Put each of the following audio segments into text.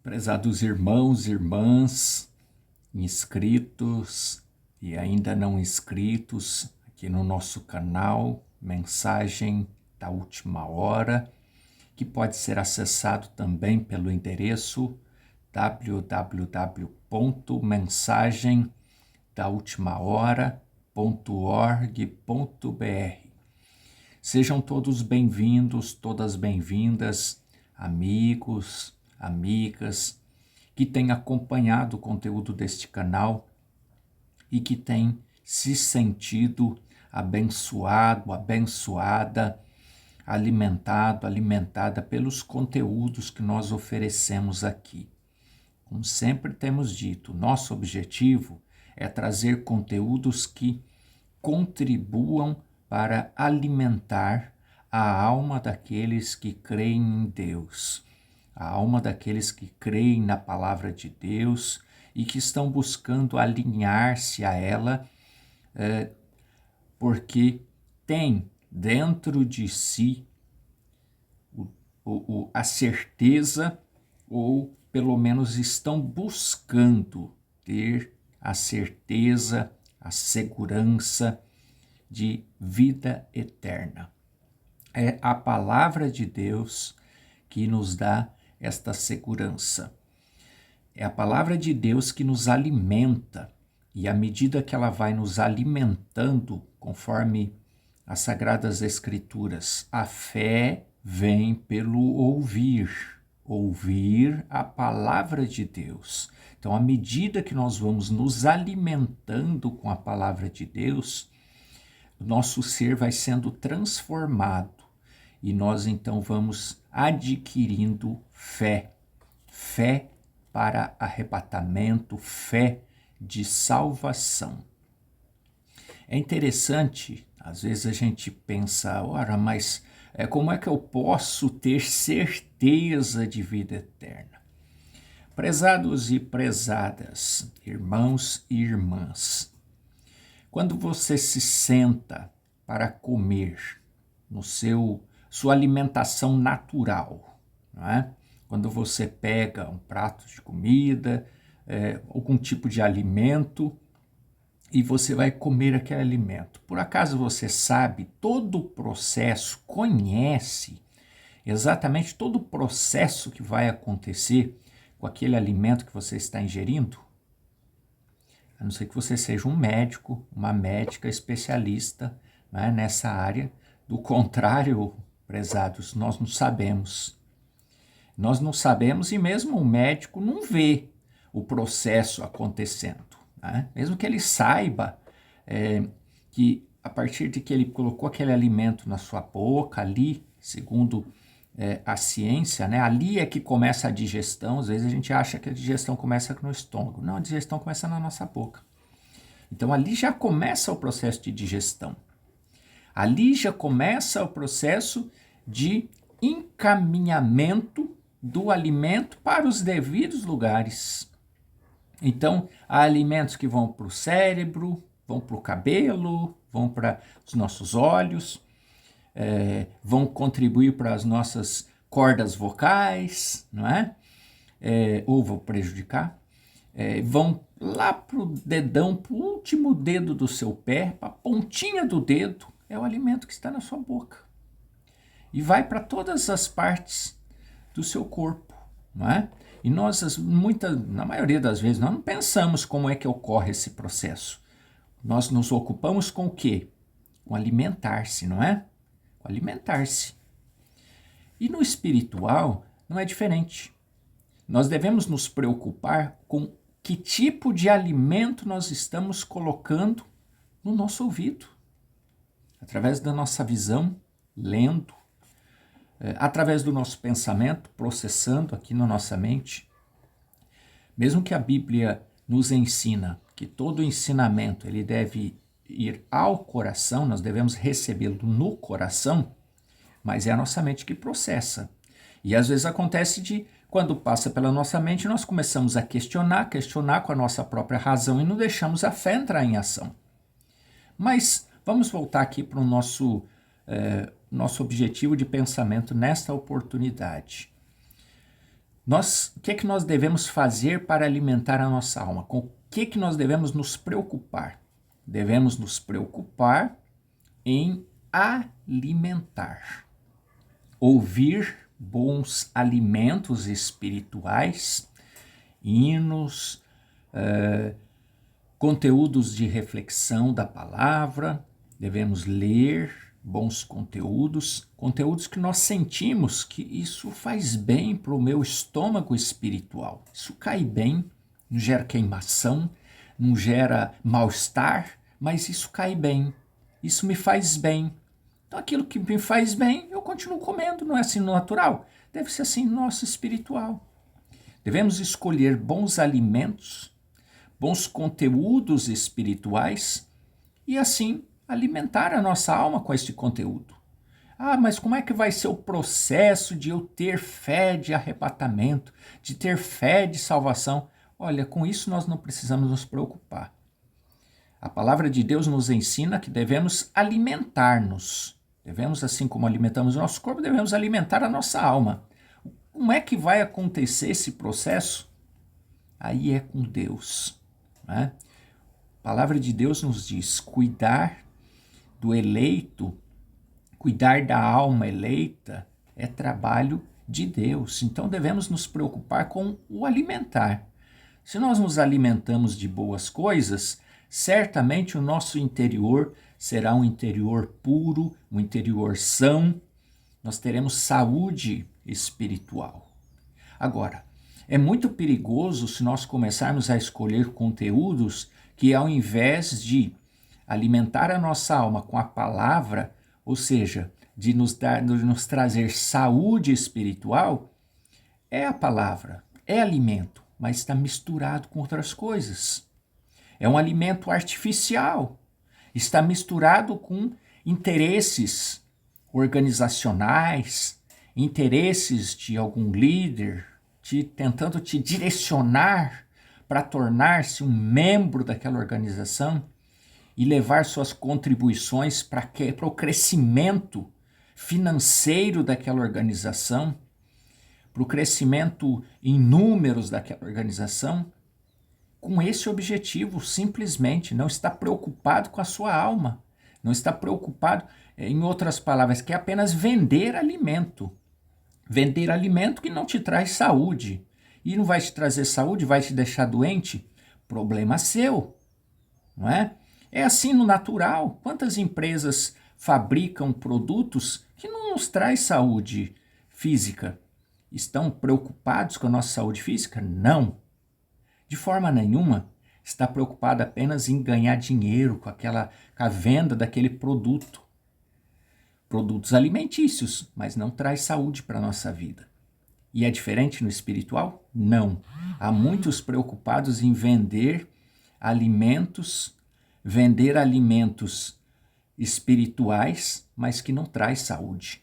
Prezados irmãos, irmãs, inscritos e ainda não inscritos aqui no nosso canal Mensagem da Última Hora, que pode ser acessado também pelo endereço www.mensagemdaultimahora.org.br. Sejam todos bem-vindos, todas bem-vindas, amigos, amigas, que têm acompanhado o conteúdo deste canal e que têm se sentido abençoado, abençoada, alimentada pelos conteúdos que nós oferecemos aqui. Como sempre temos dito, nosso objetivo é trazer conteúdos que contribuam para alimentar a alma daqueles que creem em Deus, a alma daqueles que creem na palavra de Deus e que estão buscando alinhar-se a ela, porque tem dentro de si a certeza, ou pelo menos estão buscando ter a certeza, a segurança de vida eterna. É a palavra de Deus que nos dá esta segurança. É a palavra de Deus que nos alimenta, e à medida que ela vai nos alimentando, conforme as Sagradas Escrituras, a fé vem pelo ouvir a palavra de Deus. Então, à medida que nós vamos nos alimentando com a palavra de Deus, o nosso ser vai sendo transformado e nós então vamos adquirindo fé para arrebatamento, fé de salvação. É interessante, às vezes a gente pensa, ora, mas como é que eu posso ter certeza de vida eterna? Prezados e prezadas, irmãos e irmãs, quando você se senta para comer no sua alimentação natural, não é? Quando você pega um prato de comida, algum tipo de alimento, e você vai comer aquele alimento. Por acaso você sabe todo o processo, conhece exatamente todo o processo que vai acontecer com aquele alimento que você está ingerindo? A não ser que você seja um médico, uma médica especialista, né, nessa área. Do contrário, prezados, nós não sabemos. Nós não sabemos e mesmo o médico não vê o processo acontecendo. Né? Mesmo que ele saiba que a partir de que ele colocou aquele alimento na sua boca, ali, segundo a ciência, né, ali é que começa a digestão. Às vezes a gente acha que a digestão começa no estômago. Não, a digestão começa na nossa boca. Então ali já começa o processo de digestão. Ali já começa o processo de encaminhamento do alimento para os devidos lugares. Então, há alimentos que vão para o cérebro, vão para o cabelo, vão para os nossos olhos, vão contribuir para as nossas cordas vocais, não é? Ou vão prejudicar. Vão lá para o dedão, para o último dedo do seu pé, para a pontinha do dedo, é o alimento que está na sua boca. E vai para todas as partes do seu corpo, não é? E nós, na maioria das vezes, nós não pensamos como é que ocorre esse processo. Nós nos ocupamos com o quê? Com alimentar-se, não é? Com alimentar-se. E no espiritual não é diferente. Nós devemos nos preocupar com que tipo de alimento nós estamos colocando no nosso ouvido, através da nossa visão, lendo, através do nosso pensamento, processando aqui na nossa mente. Mesmo que a Bíblia nos ensina que todo ensinamento ele deve ir ao coração, nós devemos recebê-lo no coração, mas é a nossa mente que processa. E às vezes acontece quando passa pela nossa mente, nós começamos a questionar com a nossa própria razão e não deixamos a fé entrar em ação. Mas vamos voltar aqui para o nosso objetivo de pensamento nesta oportunidade. O que é que nós devemos fazer para alimentar a nossa alma? Com o que é que nós devemos nos preocupar? Devemos nos preocupar em alimentar. Ouvir bons alimentos espirituais, hinos, conteúdos de reflexão da palavra, devemos ler bons conteúdos, conteúdos que nós sentimos que isso faz bem para o meu estômago espiritual. Isso cai bem, não gera queimação, não gera mal-estar, mas isso cai bem, isso me faz bem. Então aquilo que me faz bem, eu continuo comendo, não é assim no natural? Deve ser assim no nosso espiritual. Devemos escolher bons alimentos, bons conteúdos espirituais e assim alimentar a nossa alma com este conteúdo. Ah, mas como é que vai ser o processo de eu ter fé de arrebatamento, de ter fé de salvação? Olha, com isso nós não precisamos nos preocupar. A palavra de Deus nos ensina que devemos alimentar-nos. Devemos, assim como alimentamos o nosso corpo, devemos alimentar a nossa alma. Como é que vai acontecer esse processo? Aí é com Deus, né? A palavra de Deus nos diz: cuidar do eleito, cuidar da alma eleita é trabalho de Deus. Então devemos nos preocupar com o alimentar. Se nós nos alimentamos de boas coisas, certamente o nosso interior será um interior puro, um interior são. Nós teremos saúde espiritual. Agora, é muito perigoso se nós começarmos a escolher conteúdos que, ao invés de alimentar a nossa alma com a palavra, ou seja, de nos trazer saúde espiritual, é a palavra, é alimento, mas está misturado com outras coisas. É um alimento artificial, está misturado com interesses organizacionais, interesses de algum líder, tentando te direcionar para tornar-se um membro daquela organização e levar suas contribuições para o crescimento financeiro daquela organização, para o crescimento em números daquela organização, com esse objetivo, simplesmente não está preocupado com a sua alma, não está preocupado, em outras palavras, quer apenas vender alimento. Vender alimento que não te traz saúde. E não vai te trazer saúde, vai te deixar doente? Problema seu, não é? É assim no natural. Quantas empresas fabricam produtos que não nos traz saúde física? Estão preocupados com a nossa saúde física? Não. De forma nenhuma. Está preocupado apenas em ganhar dinheiro com a venda daquele produto. Produtos alimentícios, mas não traz saúde para a nossa vida. E é diferente no espiritual? Não. Há muitos preocupados em vender alimentos espirituais, mas que não traz saúde.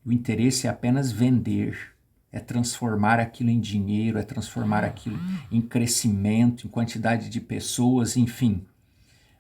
O interesse é apenas vender, é transformar aquilo em dinheiro, é transformar aquilo em crescimento, em quantidade de pessoas, enfim.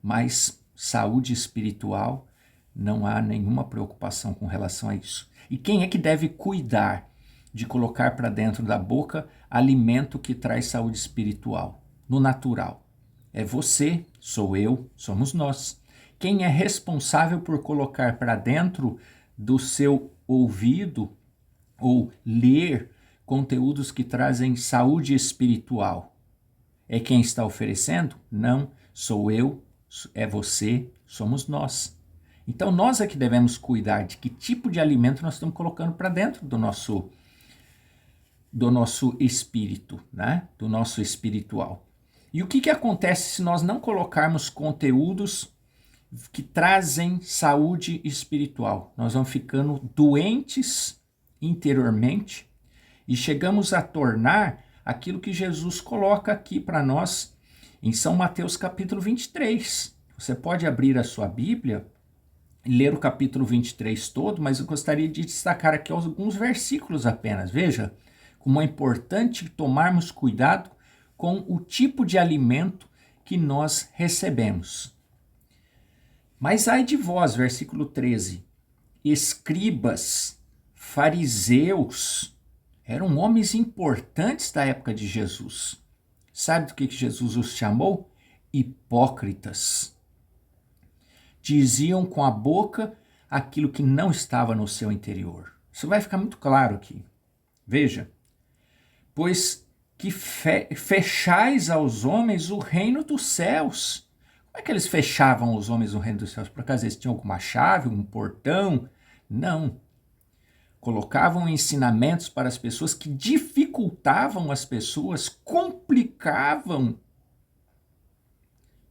Mas saúde espiritual, não há nenhuma preocupação com relação a isso. E quem é que deve cuidar de colocar para dentro da boca alimento que traz saúde espiritual, no natural? É você, sou eu, somos nós. Quem é responsável por colocar para dentro do seu ouvido ou ler conteúdos que trazem saúde espiritual? É quem está oferecendo? Não, sou eu, é você, somos nós. Então nós é que devemos cuidar de que tipo de alimento nós estamos colocando para dentro do nosso espírito, né? Do nosso espiritual. E o que acontece se nós não colocarmos conteúdos que trazem saúde espiritual? Nós vamos ficando doentes interiormente e chegamos a tornar aquilo que Jesus coloca aqui para nós em São Mateus capítulo 23. Você pode abrir a sua Bíblia e ler o capítulo 23 todo, mas eu gostaria de destacar aqui alguns versículos apenas. Veja como é importante tomarmos cuidado com o tipo de alimento que nós recebemos. Mas ai de vós, versículo 13, escribas, fariseus, Eram homens importantes da época de Jesus. Sabe do que Jesus os chamou? Hipócritas. Diziam com a boca aquilo que não estava no seu interior. Isso vai ficar muito claro aqui. Veja, pois que fechais aos homens o reino dos céus. Como é que eles fechavam os homens no reino dos céus? Por acaso eles tinham alguma chave, um portão? Não. Colocavam ensinamentos para as pessoas que dificultavam as pessoas, complicavam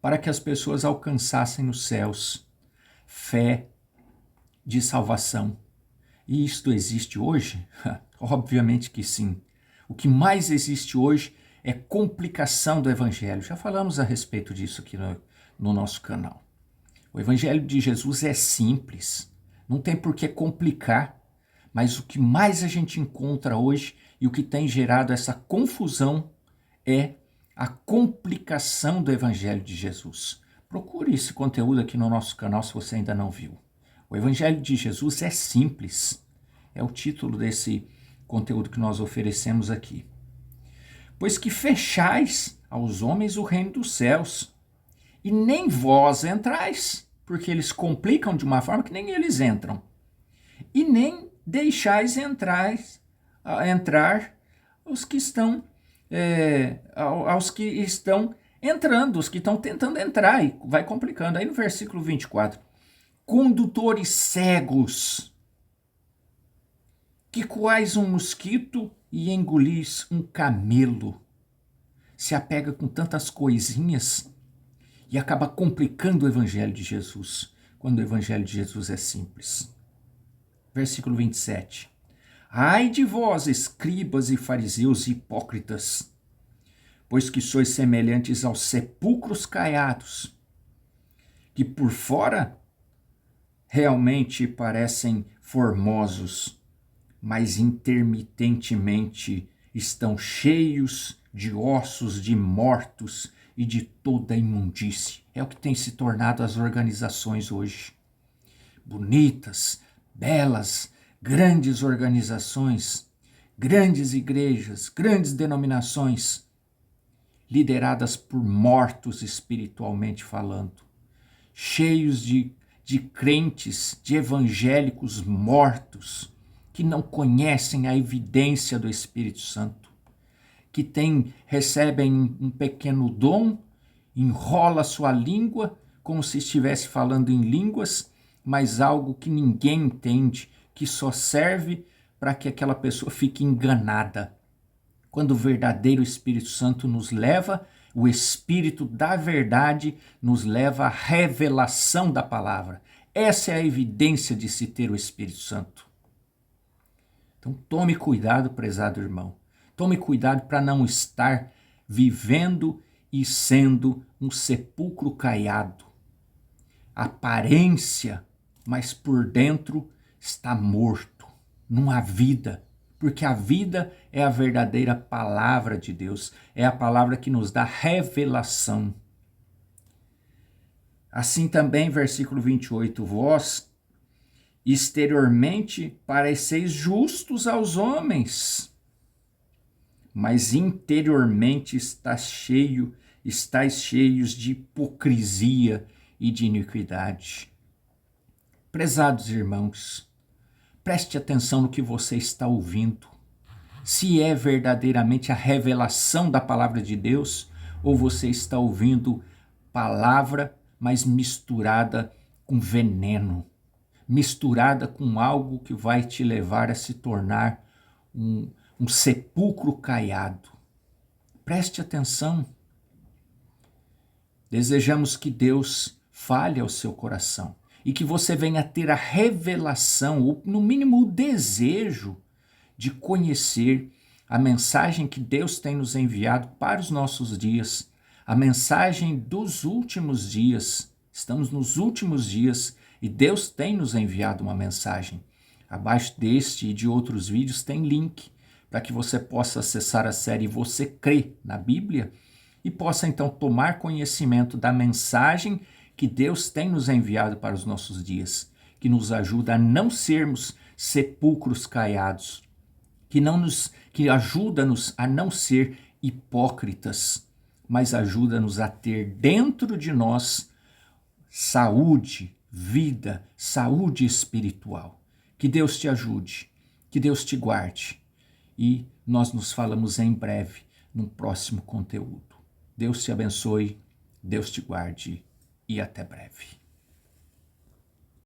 para que as pessoas alcançassem os céus. Fé de salvação. E isto existe hoje? Obviamente que sim. O que mais existe hoje é complicação do evangelho. Já falamos a respeito disso aqui no nosso canal. O evangelho de Jesus é simples. Não tem por que complicar. Mas o que mais a gente encontra hoje e o que tem gerado essa confusão é a complicação do Evangelho de Jesus. Procure esse conteúdo aqui no nosso canal se você ainda não viu. O Evangelho de Jesus é simples. É o título desse conteúdo que nós oferecemos aqui. Pois que fechais aos homens o reino dos céus, e nem vós entrais, porque eles complicam de uma forma que nem eles entram, e nem deixais entrar os que estão aos que estão entrando, os que estão tentando entrar, e vai complicando. Aí no versículo 24, condutores cegos, que coais um mosquito e engolis um camelo. Se apega com tantas coisinhas e acaba complicando o evangelho de Jesus, quando o evangelho de Jesus é simples. Versículo 27. Ai de vós, escribas e fariseus hipócritas, pois que sois semelhantes aos sepulcros caiados, que por fora realmente parecem formosos, mas intermitentemente estão cheios de ossos de mortos e de toda imundície. É o que tem se tornado as organizações hoje. Bonitas, belas, grandes organizações, grandes igrejas, grandes denominações, lideradas por mortos espiritualmente falando, cheios de crentes, de evangélicos mortos, que não conhecem a evidência do Espírito Santo, que recebem um pequeno dom, enrola sua língua como se estivesse falando em línguas, mas algo que ninguém entende, que só serve para que aquela pessoa fique enganada. Quando o verdadeiro Espírito Santo nos leva, o Espírito da verdade nos leva à revelação da palavra. Essa é a evidência de se ter o Espírito Santo. Então tome cuidado, prezado irmão. Tome cuidado para não estar vivendo e sendo um sepulcro caiado. Aparência, mas por dentro está morto. Não há vida, porque a vida é a verdadeira palavra de Deus, é a palavra que nos dá revelação. Assim também, versículo 28, vós exteriormente pareceis justos aos homens, mas interiormente estáis cheios de hipocrisia e de iniquidade. Prezados irmãos, preste atenção no que você está ouvindo. Se é verdadeiramente a revelação da palavra de Deus, ou você está ouvindo palavra, mas misturada com veneno, misturada com algo que vai te levar a se tornar um sepulcro caiado. Preste atenção. Desejamos que Deus fale ao seu coração e que você venha ter a revelação, ou no mínimo o desejo de conhecer a mensagem que Deus tem nos enviado para os nossos dias, a mensagem dos últimos dias. Estamos nos últimos dias e Deus tem nos enviado uma mensagem. Abaixo deste e de outros vídeos tem link para que você possa acessar a série Você Crê na Bíblia e possa então tomar conhecimento da mensagem que Deus tem nos enviado para os nossos dias, que nos ajuda a não sermos sepulcros caiados, que que ajuda-nos a não ser hipócritas, mas ajuda-nos a ter dentro de nós saúde, vida, saúde espiritual. Que Deus te ajude, que Deus te guarde. E nós nos falamos em breve, num próximo conteúdo. Deus te abençoe, Deus te guarde e até breve.